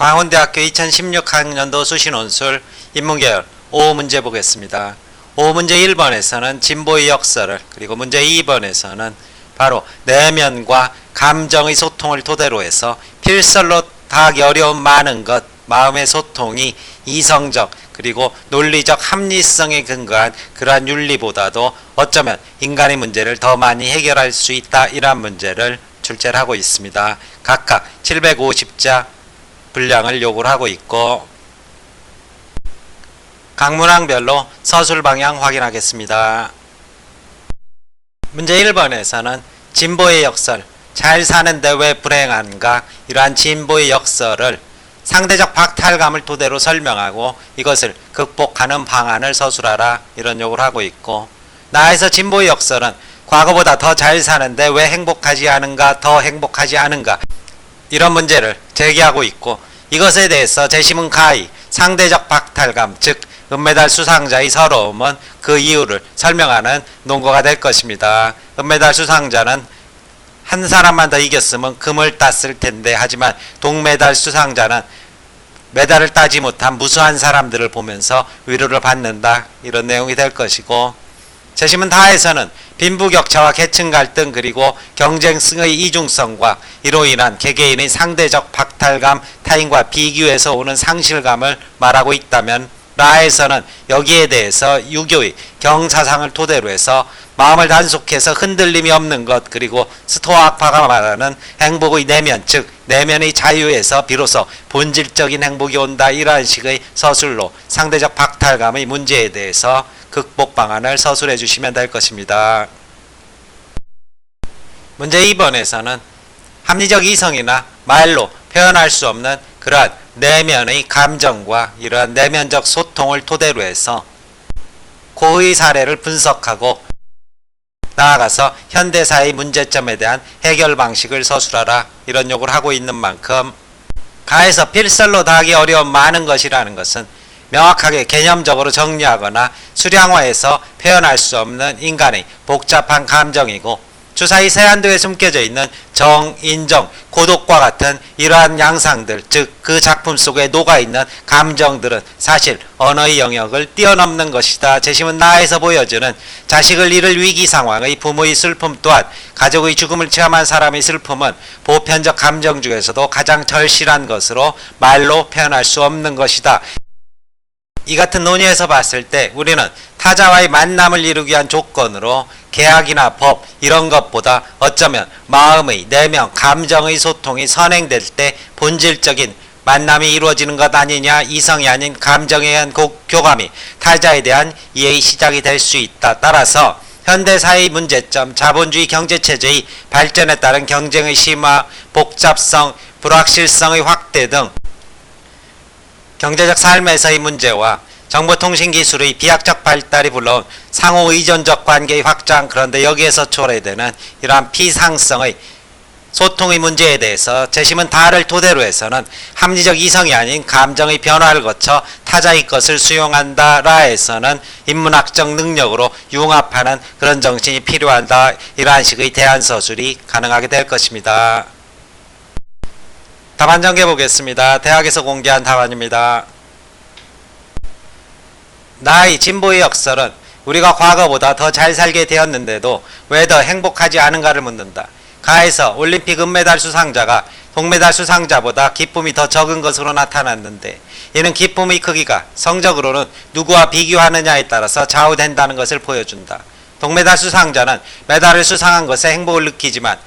광운대학교 2016학년도 수시논술 인문계열 5문제 보겠습니다. 5문제 1번에서는 진보의 역설을, 그리고 문제 2번에서는 바로 내면과 감정의 소통을 토대로 해서 필설로 다하기 어려운 많은 것, 마음의 소통이 이성적 그리고 논리적 합리성에 근거한 그러한 윤리보다도 어쩌면 인간의 문제를 더 많이 해결할 수 있다, 이러한 문제를 출제를 하고 있습니다. 각각 750자 분량을 요구를 하고 있고, 각 문항별로 서술 방향 확인하겠습니다. 문제 1번에서는 진보의 역설, 잘 사는데 왜 불행한가, 이러한 진보의 역설을 상대적 박탈감을 토대로 설명하고 이것을 극복하는 방안을 서술하라, 이런 요구를 하고 있고, 나에서 진보의 역설은 과거보다 더 잘 사는데 왜 행복하지 않은가, 더 행복하지 않은가, 이런 문제를 제기하고 있고, 이것에 대해서 재심은 가히 상대적 박탈감, 즉 은메달 수상자의 서러움은 그 이유를 설명하는 논거가 될 것입니다. 은메달 수상자는 한 사람만 더 이겼으면 금을 땄을 텐데, 하지만 동메달 수상자는 메달을 따지 못한 무수한 사람들을 보면서 위로를 받는다, 이런 내용이 될 것이고, 재심은 다에서는 빈부격차와 계층 갈등 그리고 경쟁성의 이중성과 이로 인한 개개인의 상대적 박탈감, 타인과 비교해서 오는 상실감을 말하고 있다면, 라에서는 여기에 대해서 유교의 경사상을 토대로 해서 마음을 단속해서 흔들림이 없는 것, 그리고 스토아파가 말하는 행복의 내면, 즉 내면의 자유에서 비로소 본질적인 행복이 온다, 이러한 식의 서술로 상대적 박탈감의 문제에 대해서 극복 방안을 서술해 주시면 될 것입니다. 문제 2번에서는 합리적 이성이나 말로 표현할 수 없는 그러한 내면의 감정과 이러한 내면적 소통을 토대로 해서 고의 사례를 분석하고 나아가서 현대사의 문제점에 대한 해결 방식을 서술하라, 이런 요구를 하고 있는 만큼, 가에서 필설로 다하기 어려운 많은 것이라는 것은 명확하게 개념적으로 정리하거나 수량화해서 표현할 수 없는 인간의 복잡한 감정이고, 주사위 세안도에 숨겨져 있는 정, 인정, 고독과 같은 이러한 양상들, 즉 그 작품 속에 녹아있는 감정들은 사실 언어의 영역을 뛰어넘는 것이다. 재심은 나에서 보여주는 자식을 잃을 위기 상황의 부모의 슬픔 또한 가족의 죽음을 체험한 사람의 슬픔은 보편적 감정 중에서도 가장 절실한 것으로 말로 표현할 수 없는 것이다. 이 같은 논의에서 봤을 때 우리는 타자와의 만남을 이루기 위한 조건으로 계약이나 법 이런 것보다 어쩌면 마음의 내면 감정의 소통이 선행될 때 본질적인 만남이 이루어지는 것 아니냐, 이성이 아닌 감정에 의한 교감이 타자에 대한 이해의 시작이 될 수 있다. 따라서 현대사회의 문제점, 자본주의 경제체제의 발전에 따른 경쟁의 심화, 복잡성, 불확실성의 확대 등 경제적 삶에서의 문제와 정보통신기술의 비약적 발달이 불러온 상호의존적 관계의 확장, 그런데 여기에서 초래되는 이러한 피상성의 소통의 문제에 대해서 재심은 다를 토대로 해서는 합리적 이성이 아닌 감정의 변화를 거쳐 타자의 것을 수용한다, 라에서는 인문학적 능력으로 융합하는 그런 정신이 필요하다, 이러한 식의 대안서술이 가능하게 될 것입니다. 답안 전개 보겠습니다. 대학에서 공개한 답안입니다. 나의 진보의 역설은 우리가 과거보다 더 잘 살게 되었는데도 왜 더 행복하지 않은가를 묻는다. 가에서 올림픽 은메달 수상자가 동메달 수상자보다 기쁨이 더 적은 것으로 나타났는데, 이는 기쁨의 크기가 성적으로는 누구와 비교하느냐에 따라서 좌우된다는 것을 보여준다. 동메달 수상자는 메달을 수상한 것에 행복을 느끼지만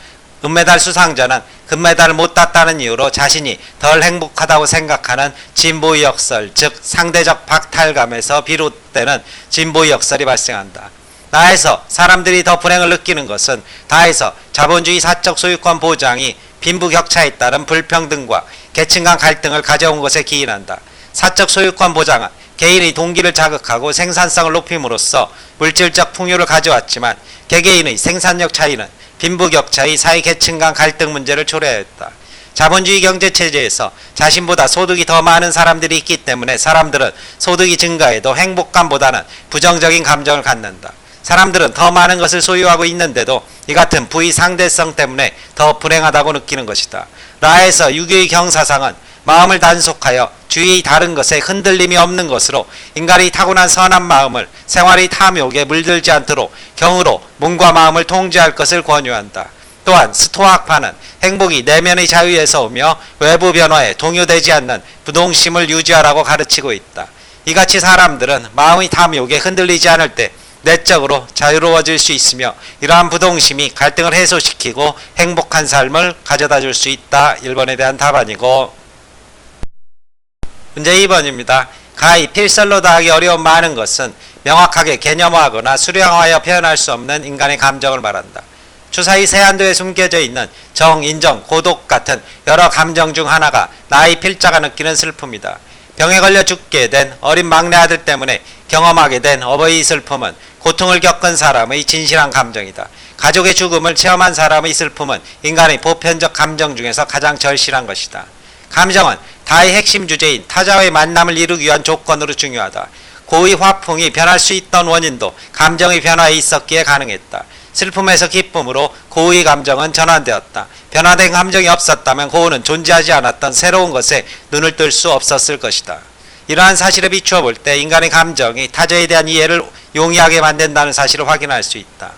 은메달 수상자는 금메달을 못 땄다는 이유로 자신이 덜 행복하다고 생각하는 진보의 역설, 즉 상대적 박탈감에서 비롯되는 진보의 역설이 발생한다. 나에서 사람들이 더 불행을 느끼는 것은 다에서 자본주의 사적 소유권 보장이 빈부격차에 따른 불평등과 계층 간 갈등을 가져온 것에 기인한다. 사적 소유권 보장은 개인의 동기를 자극하고 생산성을 높임으로써 물질적 풍요를 가져왔지만 개개인의 생산력 차이는 빈부격차의 사회계층 간 갈등 문제를 초래했다. 자본주의 경제체제에서 자신보다 소득이 더 많은 사람들이 있기 때문에 사람들은 소득이 증가해도 행복감보다는 부정적인 감정을 갖는다. 사람들은 더 많은 것을 소유하고 있는데도 이 같은 부의 상대성 때문에 더 불행하다고 느끼는 것이다. 라에서 유교의 경사상은 마음을 단속하여 주위 다른 것에 흔들림이 없는 것으로 인간이 타고난 선한 마음을 생활의 탐욕에 물들지 않도록 경으로 몸과 마음을 통제할 것을 권유한다. 또한 스토아학파는 행복이 내면의 자유에서 오며 외부 변화에 동요되지 않는 부동심을 유지하라고 가르치고 있다. 이같이 사람들은 마음의 탐욕에 흔들리지 않을 때 내적으로 자유로워질 수 있으며 이러한 부동심이 갈등을 해소시키고 행복한 삶을 가져다 줄 수 있다. 1번에 대한 답안이고, 문제 2번입니다. 가히 필설로 다하기 어려운 많은 것은 명확하게 개념화하거나 수량화하여 표현할 수 없는 인간의 감정을 말한다. 주사위 세안도에 숨겨져 있는 정, 인정, 고독 같은 여러 감정 중 하나가 나의 필자가 느끼는 슬픔이다. 병에 걸려 죽게 된 어린 막내 아들 때문에 경험하게 된 어버이의 슬픔은 고통을 겪은 사람의 진실한 감정이다. 가족의 죽음을 체험한 사람의 슬픔은 인간의 보편적 감정 중에서 가장 절실한 것이다. 감정은 다의 핵심 주제인 타자와의 만남을 이루기 위한 조건으로 중요하다. 고의 화풍이 변할 수 있던 원인도 감정의 변화에 있었기에 가능했다. 슬픔에서 기쁨으로 고의 감정은 전환되었다. 변화된 감정이 없었다면 고우는 존재하지 않았던 새로운 것에 눈을 뜰 수 없었을 것이다. 이러한 사실에 비추어 볼 때 인간의 감정이 타자에 대한 이해를 용이하게 만든다는 사실을 확인할 수 있다.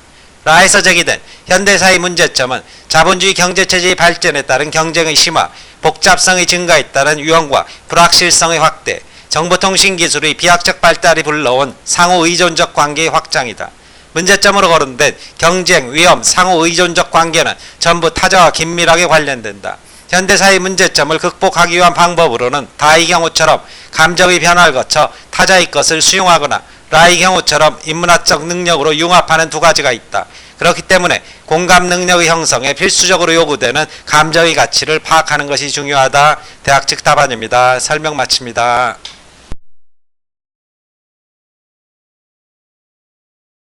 라에서 제기된 현대사의 문제점은 자본주의 경제체제의 발전에 따른 경쟁의 심화, 복잡성의 증가에 따른 유형과 불확실성의 확대, 정보통신기술의 비약적 발달이 불러온 상호의존적 관계의 확장이다. 문제점으로 거론된 경쟁, 위험, 상호의존적 관계는 전부 타자와 긴밀하게 관련된다. 현대사의 문제점을 극복하기 위한 방법으로는 다의 경우처럼 감정의 변화를 거쳐 타자의 것을 수용하거나 라의 경우처럼 인문학적 능력으로 융합하는 두 가지가 있다. 그렇기 때문에 공감 능력의 형성에 필수적으로 요구되는 감정의 가치를 파악하는 것이 중요하다. 대학 측 답안입니다. 설명 마칩니다.